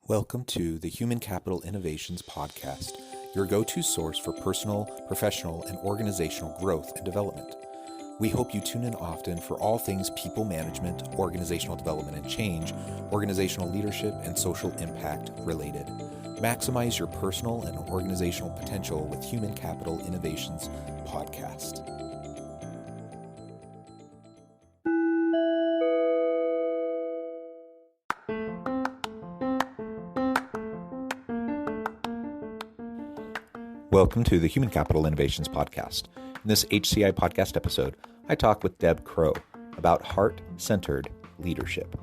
Welcome to the Human Capital Innovations Podcast, your go-to source for personal, professional, and organizational growth and development. We hope you tune in often for all things people management, organizational development and change, organizational leadership, and social impact related. Maximize your personal and organizational potential with Human Capital Innovations Podcast. Welcome to the Human Capital Innovations Podcast. In this HCI podcast episode, I talk with Deb Crowe about heart-centered leadership.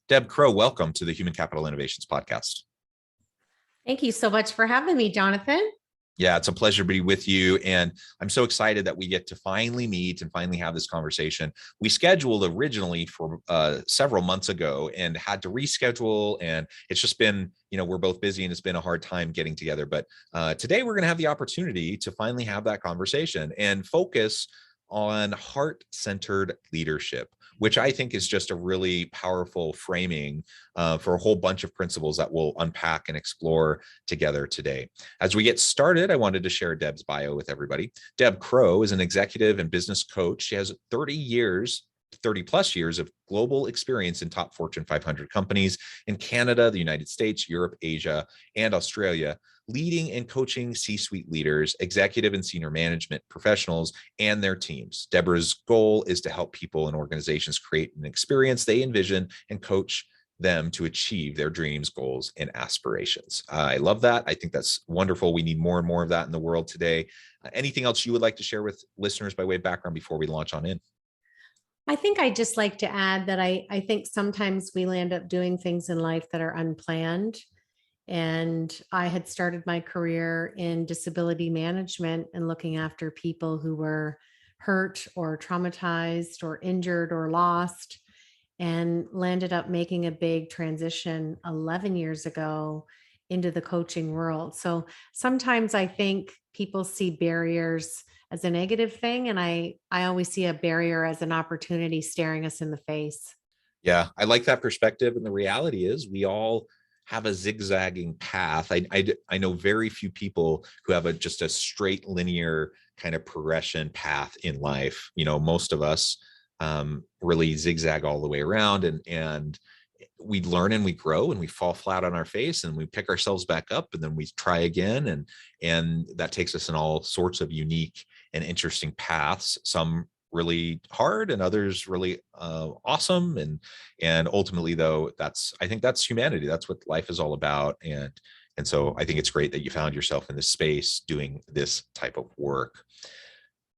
Deb Crowe, welcome to the Human Capital Innovations Podcast. Thank you so much for having me, Jonathan. Yeah, it's a pleasure to be with you. And I'm so excited that we get to finally meet and finally have this conversation. We scheduled originally for several months ago and had to reschedule. And it's just been, we're both busy and it's been a hard time getting together. But today we're going to have the opportunity to finally have that conversation and focus on heart-centered leadership, which I think is just a really powerful framing for a whole bunch of principles that we'll unpack and explore together today. As we get started, I wanted to share Deb's bio with everybody. Deb Crowe is an executive and business coach. She has 30 plus years of global experience in top Fortune 500 companies in Canada, the United States, Europe, Asia, and Australia, leading and coaching C-suite leaders, executive and senior management professionals, and their teams. Deborah's goal is to help people and organizations create an experience they envision and coach them to achieve their dreams, goals, and aspirations. I love that. I think that's wonderful. We need more and more of that in the world today. Anything else you would like to share with listeners by way of background before we launch on in? I think I'd just like to add that I think sometimes we land up doing things in life that are unplanned. And I had started my career in disability management and looking after people who were hurt or traumatized or injured or lost, and landed up making a big transition 11 years ago into the coaching world. So sometimes I think people see barriers as a negative thing, and I always see a barrier as an opportunity staring us in the face. Yeah, I like that perspective. And the reality is we all have a zigzagging path. I know very few people who have just a straight linear kind of progression path in life. Most of us really zigzag all the way around, and we learn and we grow and we fall flat on our face and we pick ourselves back up and then we try again. And that takes us in all sorts of unique and interesting paths, some really hard and others really awesome. And ultimately though, I think that's humanity. That's what life is all about. And so I think it's great that you found yourself in this space doing this type of work.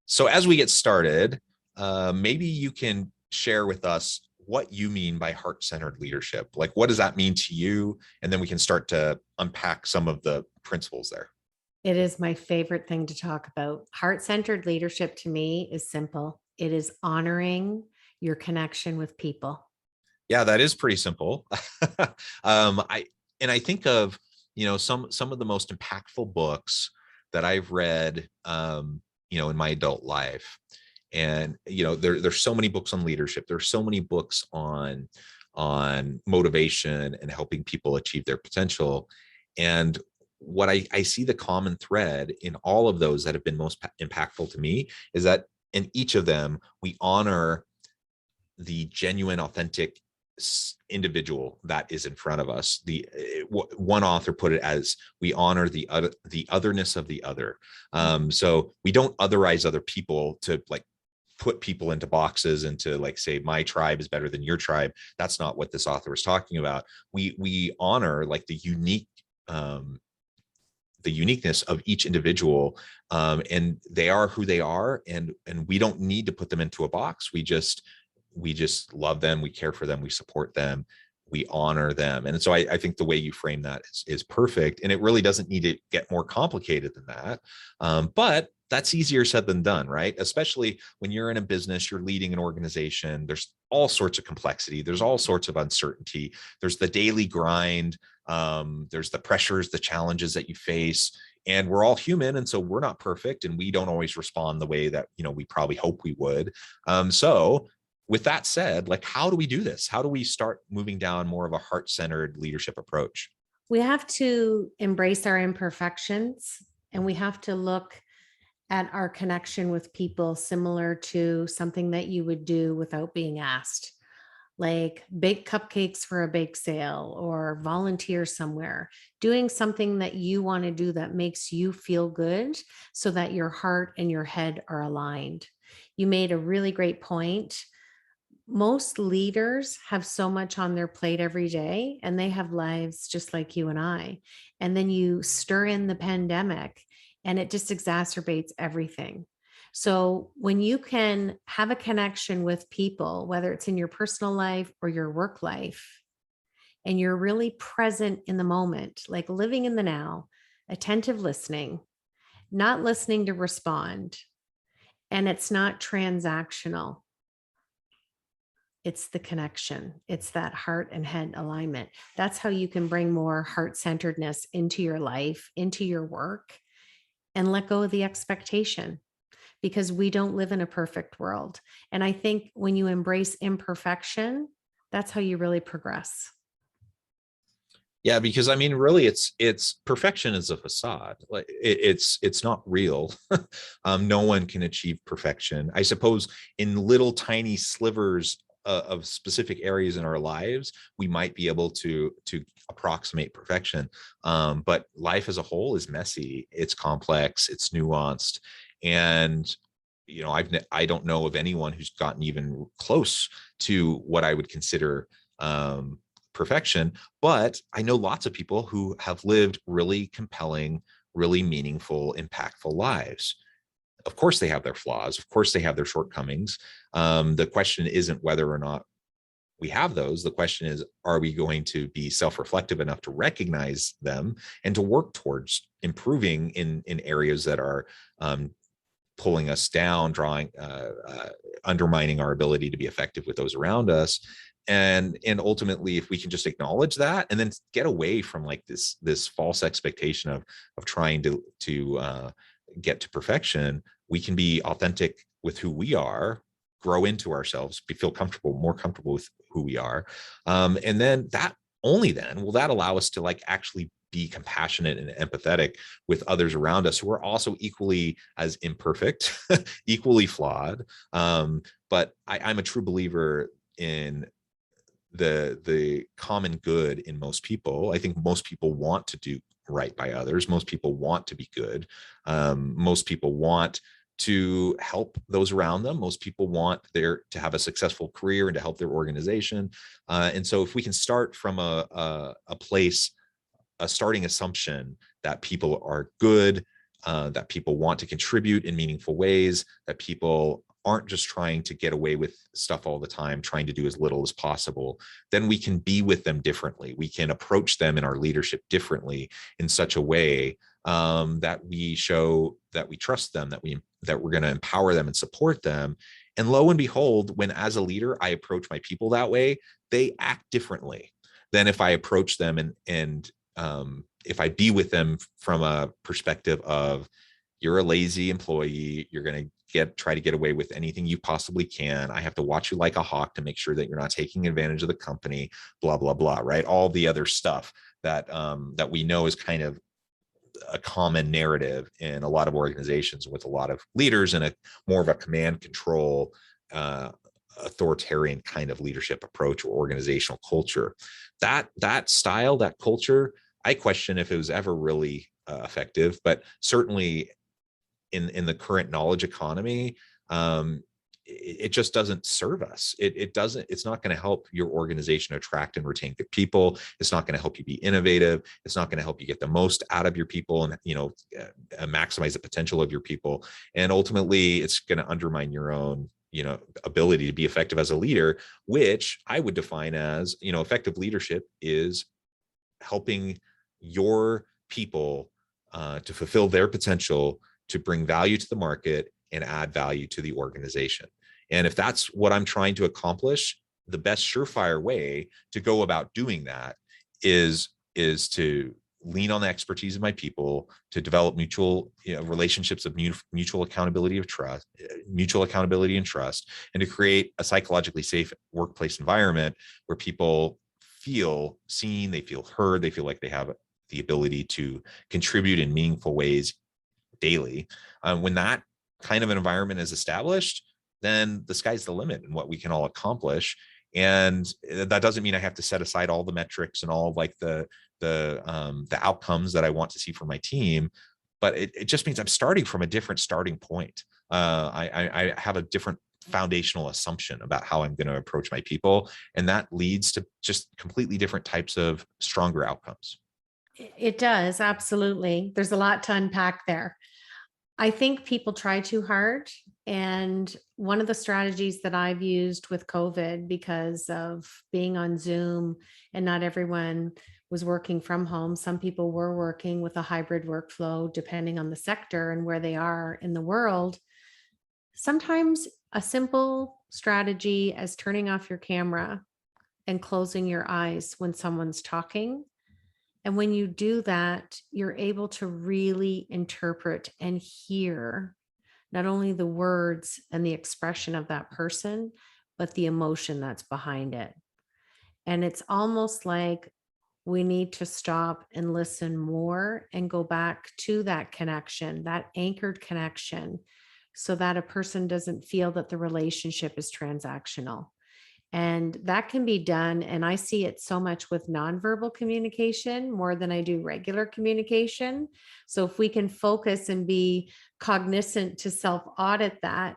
So as we get started, maybe you can share with us what you mean by heart-centered leadership. Like, what does that mean to you? And then we can start to unpack some of the principles there. It is my favorite thing to talk about. Heart-centered leadership to me is simple. It is honoring your connection with people. Yeah, that is pretty simple. I think of, some of the most impactful books that I've read, in my adult life. And, there's so many books on leadership. There's so many books on motivation and helping people achieve their potential. And what I see the common thread in all of those that have been most impactful to me is that in each of them, we honor the genuine, authentic individual that is in front of us. One author put it as we honor the otherness of the other. So we don't otherize other people to put people into boxes and to say my tribe is better than your tribe. That's not what this author was talking about. We honor the uniqueness of each individual, and they are who they are, and we don't need to put them into a box. We just love them, we care for them, we support them, we honor them. And so I think the way you frame that is perfect. And it really doesn't need to get more complicated than that. But that's easier said than done, right? Especially when you're in a business, you're leading an organization, there's all sorts of complexity. There's all sorts of uncertainty. There's the daily grind. There's the pressures, the challenges that you face, and we're all human. And so we're not perfect, and we don't always respond the way that, we probably hope we would. So with that said, like, how do we do this? How do we start moving down more of a heart-centered leadership approach? We have to embrace our imperfections, and we have to look at our connection with people similar to something that you would do without being asked, like bake cupcakes for a bake sale or volunteer somewhere, doing something that you want to do that makes you feel good so that your heart and your head are aligned. You made a really great point. Most leaders have so much on their plate every day, and they have lives just like you and I. And then you stir in the pandemic, and it just exacerbates everything. So when you can have a connection with people, whether it's in your personal life or your work life, and you're really present in the moment, like living in the now, attentive listening, not listening to respond, and it's not transactional. It's the connection. It's that heart and head alignment. That's how you can bring more heart-centeredness into your life, into your work, and let go of the expectation, because we don't live in a perfect world. And I think when you embrace imperfection, that's how you really progress. Yeah, because I mean, really, it's perfection is a facade. Like it's not real. No one can achieve perfection. I suppose in little tiny slivers of specific areas in our lives, we might be able to approximate perfection. But life as a whole is messy. It's complex. It's nuanced, and I don't know of anyone who's gotten even close to what I would consider perfection, but I know lots of people who have lived really compelling, really meaningful, impactful lives. Of course, they have their flaws. Of course, they have their shortcomings. The question isn't whether or not we have those. The question is, are we going to be self-reflective enough to recognize them and to work towards improving in areas that are pulling us down, undermining our ability to be effective with those around us. And ultimately, if we can just acknowledge that and then get away from like this false expectation of trying to get to perfection, we can be authentic with who we are, grow into ourselves, feel more comfortable with who we are, and then only then will that allow us to like actually be compassionate and empathetic with others around us who are also equally as imperfect, equally flawed. But I'm a true believer in the common good in most people. I think most people want to do right by others. Most people want to be good. Most people want to help those around them. Most people want to have a successful career and to help their organization. And so if we can start from a place, a starting assumption that people are good, that people want to contribute in meaningful ways, that people aren't just trying to get away with stuff all the time, trying to do as little as possible, then we can be with them differently. We can approach them in our leadership differently in such a way that we show that we trust them, that we're going to empower them and support them. And lo and behold, when as a leader, I approach my people that way, they act differently than if I approach them and if I be with them from a perspective of, you're a lazy employee, you're going to try to get away with anything you possibly can. I have to watch you like a hawk to make sure that you're not taking advantage of the company, blah, blah, blah, right? All the other stuff that we know is kind of a common narrative in a lot of organizations with a lot of leaders and more of a command control, authoritarian kind of leadership approach or organizational culture. That style, that culture, I question if it was ever really effective, but certainly in the current knowledge economy, it just doesn't serve us. It's not going to help your organization attract and retain good people. It's not going to help you be innovative. It's not going to help you get the most out of your people and, maximize the potential of your people. And ultimately it's going to undermine your own ability to be effective as a leader, which I would define as, effective leadership is helping your people to fulfill their potential, to bring value to the market and add value to the organization. And if that's what I'm trying to accomplish, the best surefire way to go about doing that is to lean on the expertise of my people, to develop mutual relationships of mutual accountability and trust, and to create a psychologically safe workplace environment where people feel seen, they feel heard, they feel like they have the ability to contribute in meaningful ways daily. When that kind of an environment is established, then the sky's the limit in what we can all accomplish. And that doesn't mean I have to set aside all the metrics and all of like the outcomes that I want to see for my team, but it just means I'm starting from a different starting point. I have a different foundational assumption about how I'm going to approach my people, and that leads to just completely different types of stronger outcomes. It does, absolutely. There's a lot to unpack there. I think people try too hard. And one of the strategies that I've used with COVID, because of being on Zoom and not everyone was working from home, some people were working with a hybrid workflow, depending on the sector and where they are in the world. Sometimes a simple strategy as turning off your camera and closing your eyes when someone's talking. And when you do that, you're able to really interpret and hear not only the words and the expression of that person, but the emotion that's behind it. And it's almost like we need to stop and listen more and go back to that connection, that anchored connection, so that a person doesn't feel that the relationship is transactional. And that can be done. And I see it so much with nonverbal communication more than I do regular communication. So if we can focus and be cognizant to self-audit that,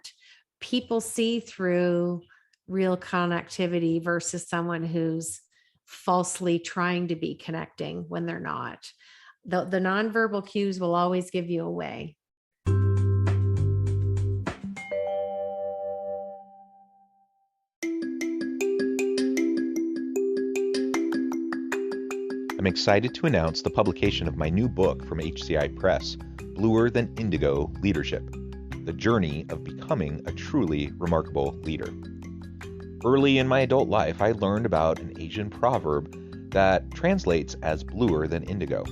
people see through real connectivity versus someone who's falsely trying to be connecting when they're not. The nonverbal cues will always give you away. I'm excited to announce the publication of my new book from HCI Press, Bluer Than Indigo Leadership: The Journey of Becoming a Truly Remarkable Leader. Early in my adult life, I learned about an Asian proverb that translates as bluer than indigo.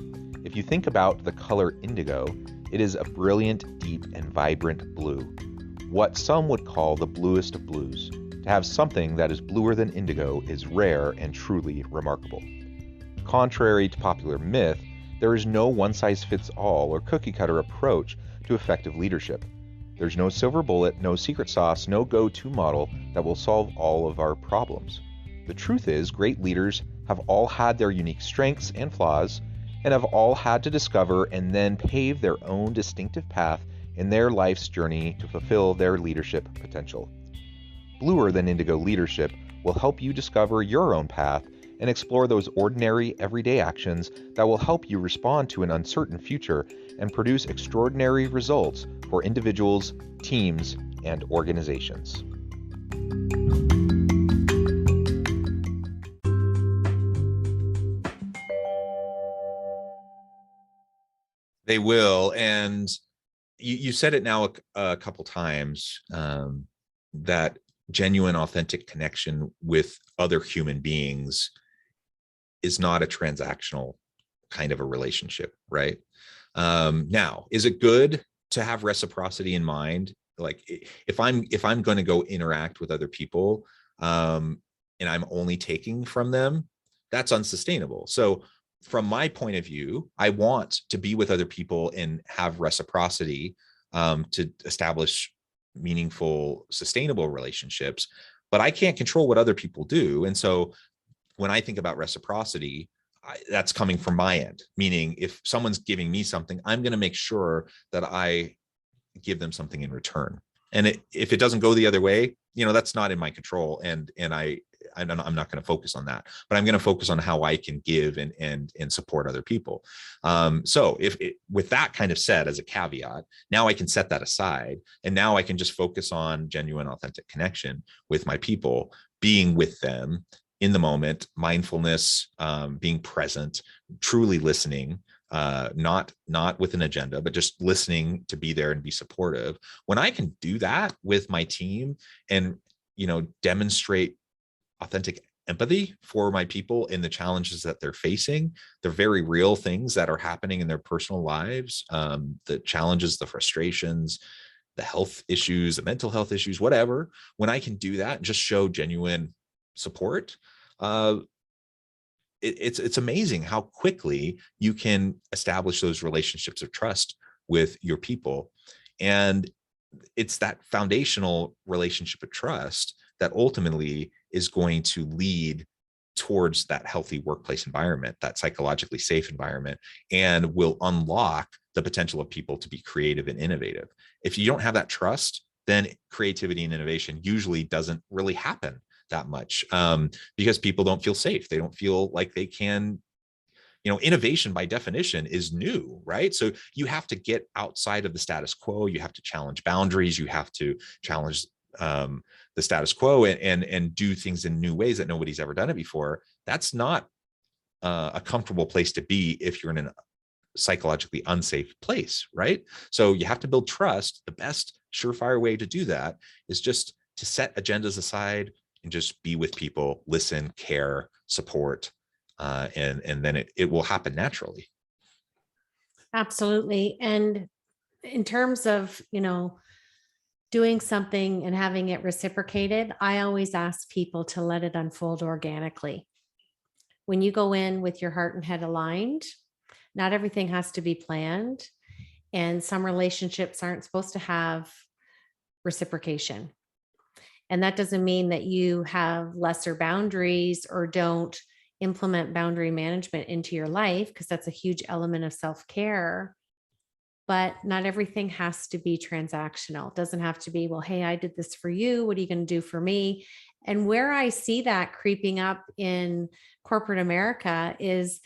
If you think about the color indigo, it is a brilliant, deep, and vibrant blue, what some would call the bluest of blues. To have something that is bluer than indigo is rare and truly remarkable. Contrary to popular myth, there is no one-size-fits-all or cookie-cutter approach to effective leadership. There's no silver bullet, no secret sauce, no go-to model that will solve all of our problems. The truth is, great leaders have all had their unique strengths and flaws, and have all had to discover and then pave their own distinctive path in their life's journey to fulfill their leadership potential. Bluer Than Indigo Leadership will help you discover your own path and explore those ordinary, everyday actions that will help you respond to an uncertain future and produce extraordinary results for individuals, teams, and organizations. They will. And you said it now a couple times, that genuine, authentic connection with other human beings is not a transactional kind of a relationship, right? Now, is it good to have reciprocity in mind? Like if I'm going to go interact with other people, and I'm only taking from them, that's unsustainable. So from my point of view, I want to be with other people and have reciprocity, to establish meaningful, sustainable relationships, but I can't control what other people do. And so when I think about reciprocity, that's coming from my end, meaning if someone's giving me something, I'm going to make sure that I give them something in return. And if it doesn't go the other way, that's not in my control. And I'm not going to focus on that, but I'm going to focus on how I can give and support other people. So with that kind of said as a caveat, now I can set that aside, and now I can just focus on genuine, authentic connection with my people, being with them in the moment, mindfulness, being present, truly listening, not with an agenda, but just listening to be there and be supportive. When I can do that with my team and demonstrate authentic empathy for my people in the challenges that they're facing, the very real things that are happening in their personal lives, the challenges, the frustrations, the health issues, the mental health issues, whatever. When I can do that and just show genuine support, it's amazing how quickly you can establish those relationships of trust with your people. And it's that foundational relationship of trust that ultimately is going to lead towards that healthy workplace environment, that psychologically safe environment, and will unlock the potential of people to be creative and innovative. If you don't have that trust, then creativity and innovation usually doesn't really happen that much, because people don't feel safe. They don't feel like they can, innovation by definition is new, right? So you have to get outside of the status quo. You have to challenge boundaries. You have to challenge the status quo and do things in new ways that nobody's ever done it before. That's not a comfortable place to be if you're in a psychologically unsafe place, right? So you have to build trust. The best surefire way to do that is just to set agendas aside and just be with people, listen, care, support, and then it will happen naturally. Absolutely. And in terms of, doing something and having it reciprocated, I always ask people to let it unfold organically. When you go in with your heart and head aligned, not everything has to be planned. And some relationships aren't supposed to have reciprocation. And that doesn't mean that you have lesser boundaries or don't implement boundary management into your life, because that's a huge element of self-care. But not everything has to be transactional. It doesn't have to be, well, hey, I did this for you. What are you going to do for me? And where I see that creeping up in corporate America is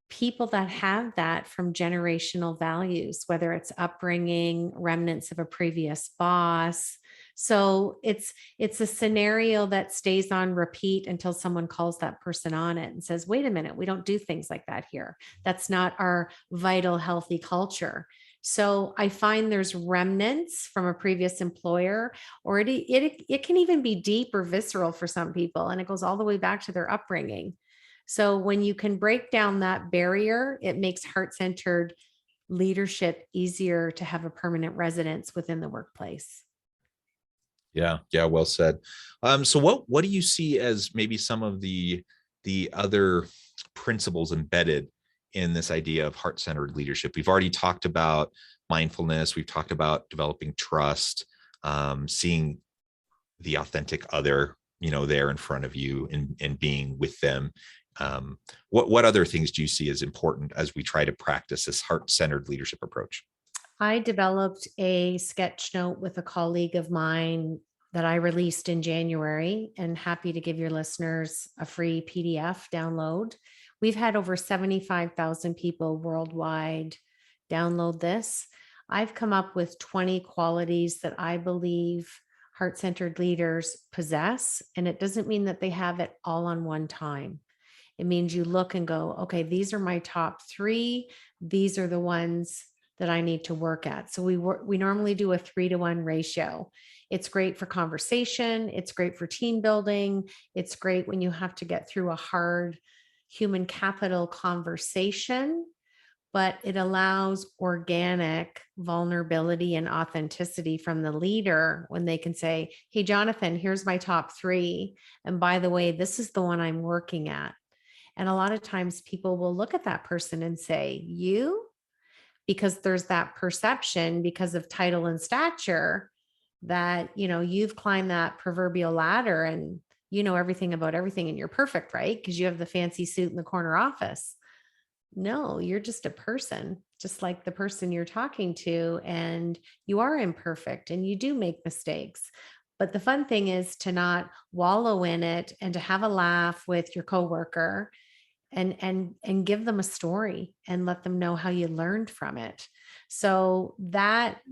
people that have that from generational values, whether it's upbringing, remnants of a previous boss. So it's a scenario that stays on repeat until someone calls that person on it and says, wait a minute, we don't do things like that here. That's not our vital, healthy culture. So I find there's remnants from a previous employer, or it can even be deep or visceral for some people, and it goes all the way back to their upbringing. So when you can break down that barrier, it makes heart-centered leadership easier to have a permanent residence within the workplace. Yeah, well said. So what do you see as maybe some of the other principles embedded in this idea of heart-centered leadership? We've already talked about mindfulness. We've talked about developing trust, seeing the authentic other, there in front of you and being with them. What other things do you see as important as we try to practice this heart-centered leadership approach? I developed a sketch note with a colleague of mine that I released in January, and happy to give your listeners a free PDF download. We've had over 75,000 people worldwide download this. I've come up with 20 qualities that I believe heart-centered leaders possess, and it doesn't mean that they have it all on one time. It means you look and go, okay, these are my top 3. These are the ones that I need to work at. So we normally do a 3-to-1 ratio. It's great for conversation. It's great for team building. It's great when you have to get through a hard human capital conversation, but it allows organic vulnerability and authenticity from the leader when they can say, hey, Jonathan, here's my top 3. And by the way, this is the one I'm working at. And a lot of times people will look at that person and say, you? Because there's that perception because of title and stature that, you've climbed that proverbial ladder and you know everything about everything and you're perfect, right? Because you have the fancy suit in the corner office. No, you're just a person. just like the person you're talking to, and you are imperfect and you do make mistakes. But the fun thing is to not wallow in it and to have a laugh with your coworker and give them a story and let them know how you learned from it. So that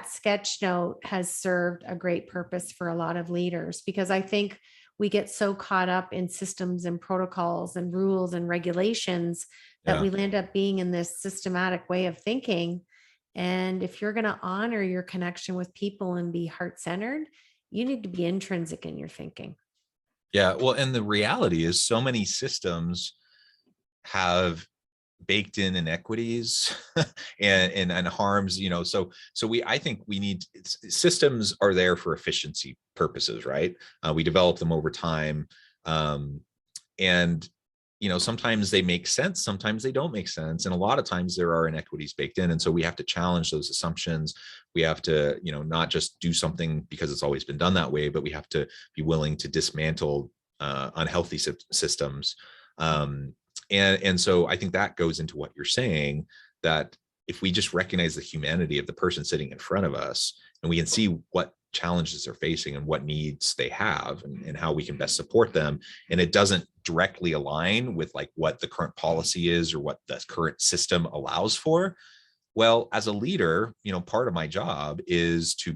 sketch note has served a great purpose for a lot of leaders, because I think we get so caught up in systems and protocols and rules and regulations that Yeah. we end up being in this systematic way of thinking. And if you're going to honor your connection with people and be heart-centered, you need to be intrinsic in your thinking. Yeah. Well, and the reality is so many systems have baked in inequities and harms, I think we need, systems are there for efficiency purposes, right? We develop them over time. And sometimes they make sense, sometimes they don't make sense, and a lot of times there are inequities baked in, and so we have to challenge those assumptions. We have to not just do something because it's always been done that way, but we have to be willing to dismantle unhealthy systems. And so I think that goes into what you're saying, that if we just recognize the humanity of the person sitting in front of us, and we can see what challenges they're facing and what needs they have, and how we can best support them, and it doesn't directly align with like what the current policy is or what the current system allows for, well, as a leader, part of my job is to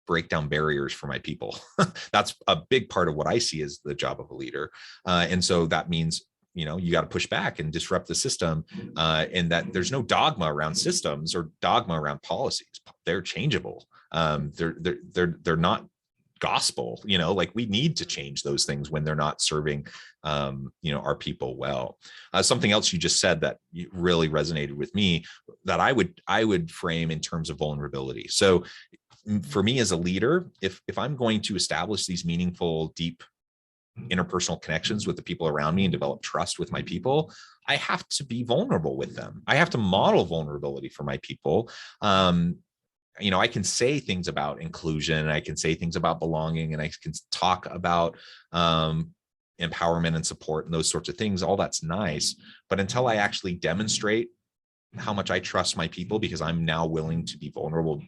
break down barriers for my people. That's a big part of what I see as the job of a leader. And so that means you got to push back and disrupt the system, and that there's no dogma around systems or dogma around policies. They're changeable. They're not gospel. Like we need to change those things when they're not serving our people well. Something else you just said that really resonated with me, that I would frame in terms of vulnerability. So for me as a leader, if I'm going to establish these meaningful, deep interpersonal connections with the people around me and develop trust with my people, I have to be vulnerable with them. I have to model vulnerability for my people. I can say things about inclusion, I can say things about belonging, and I can talk about empowerment and support and those sorts of things. All that's nice. But until I actually demonstrate how much I trust my people, because I'm now willing to be vulnerable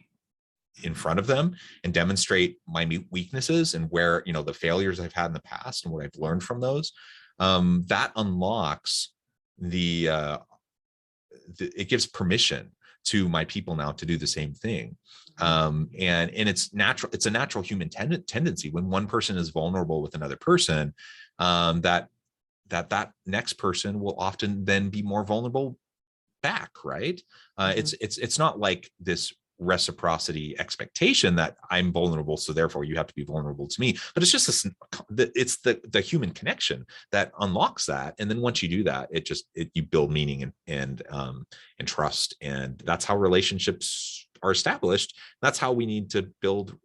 in front of them and demonstrate my weaknesses and where, the failures I've had in the past and what I've learned from those, that unlocks it gives permission to my people now to do the same thing. And it's natural. It's a natural human tendency when one person is vulnerable with another person, that next person will often then be more vulnerable back. Right. It's not like this reciprocity expectation that I'm vulnerable, so therefore you have to be vulnerable to me, but it's just it's the human connection that unlocks that. And then once you do that, you build meaning and trust, and that's how relationships are established. That's how we need to build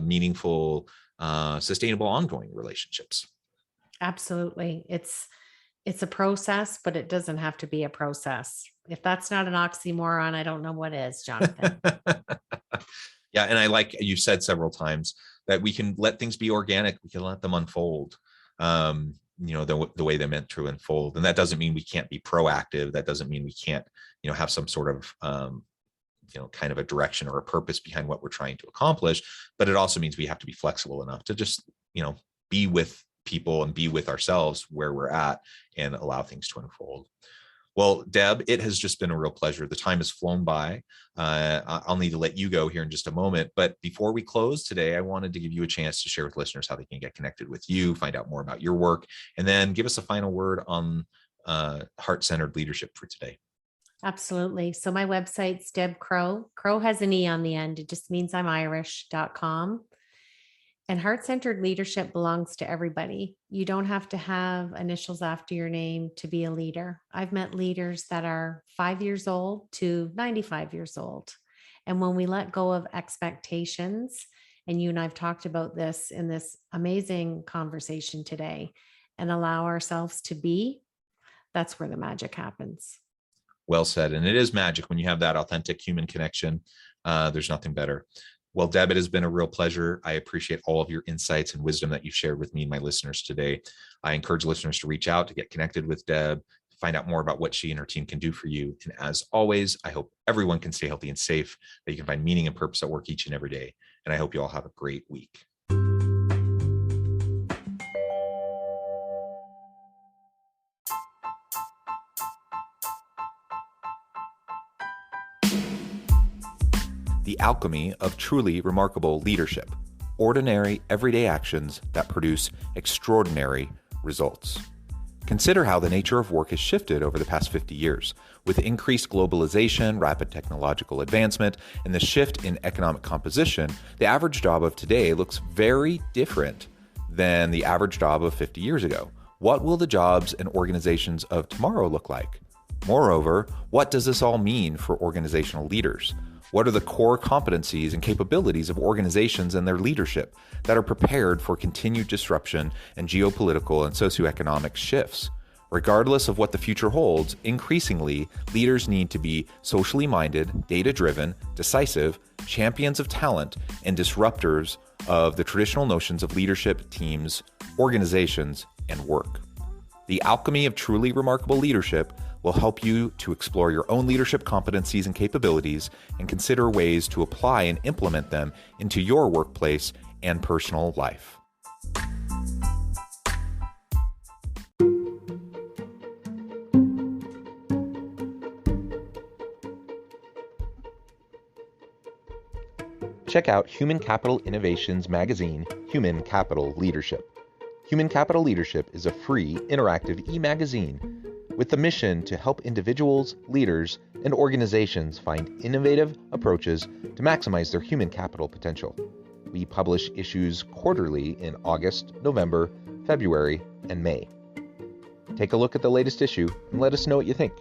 meaningful, sustainable, ongoing relationships. Absolutely. It's a process, but it doesn't have to be a process. If that's not an oxymoron, I don't know what is, Jonathan. Yeah. And I like you said several times that we can let things be organic. We can let them unfold, the way they're meant to unfold. And that doesn't mean we can't be proactive. That doesn't mean we can't, have some sort of, kind of a direction or a purpose behind what we're trying to accomplish. But it also means we have to be flexible enough to just, be with people and be with ourselves where we're at and allow things to unfold. Well, Deb, it has just been a real pleasure. The time has flown by. I'll need to let you go here in just a moment. But before we close today, I wanted to give you a chance to share with listeners how they can get connected with you, find out more about your work, and then give us a final word on heart-centered leadership for today. Absolutely. So my website's Deb Crowe. Crowe has an E on the end. It just means I'm Irish.com. And heart-centered leadership belongs to everybody. You don't have to have initials after your name to be a leader. I've met leaders that are 5 years old to 95 years old. And when we let go of expectations, and you and I've talked about this in this amazing conversation today, and allow ourselves to be, that's where the magic happens. Well said. And it is magic when you have that authentic human connection. There's nothing better. Well, Deb, it has been a real pleasure. I appreciate all of your insights and wisdom that you've shared with me and my listeners today. I encourage listeners to reach out, to get connected with Deb, find out more about what she and her team can do for you. And as always, I hope everyone can stay healthy and safe, that you can find meaning and purpose at work each and every day. And I hope you all have a great week. The alchemy of truly remarkable leadership. Ordinary, everyday actions that produce extraordinary results. Consider how the nature of work has shifted over the past 50 years. With increased globalization, rapid technological advancement, and the shift in economic composition, the average job of today looks very different than the average job of 50 years ago. What will the jobs and organizations of tomorrow look like? Moreover, what does this all mean for organizational leaders? What are the core competencies and capabilities of organizations and their leadership that are prepared for continued disruption and geopolitical and socioeconomic shifts? Regardless of what the future holds, increasingly, leaders need to be socially minded, data-driven, decisive, champions of talent, and disruptors of the traditional notions of leadership, teams, organizations, and work. The alchemy of truly remarkable leadership will help you to explore your own leadership competencies and capabilities and consider ways to apply and implement them into your workplace and personal life. Check out Human Capital Innovations magazine, Human Capital Leadership. Human Capital Leadership is a free, interactive e-magazine with the mission to help individuals, leaders, and organizations find innovative approaches to maximize their human capital potential. We publish issues quarterly in August, November, February, and May. Take a look at the latest issue and let us know what you think.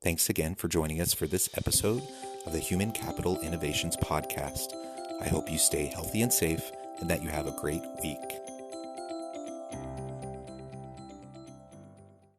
Thanks again for joining us for this episode of the Human Capital Innovations Podcast. I hope you stay healthy and safe and that you have a great week.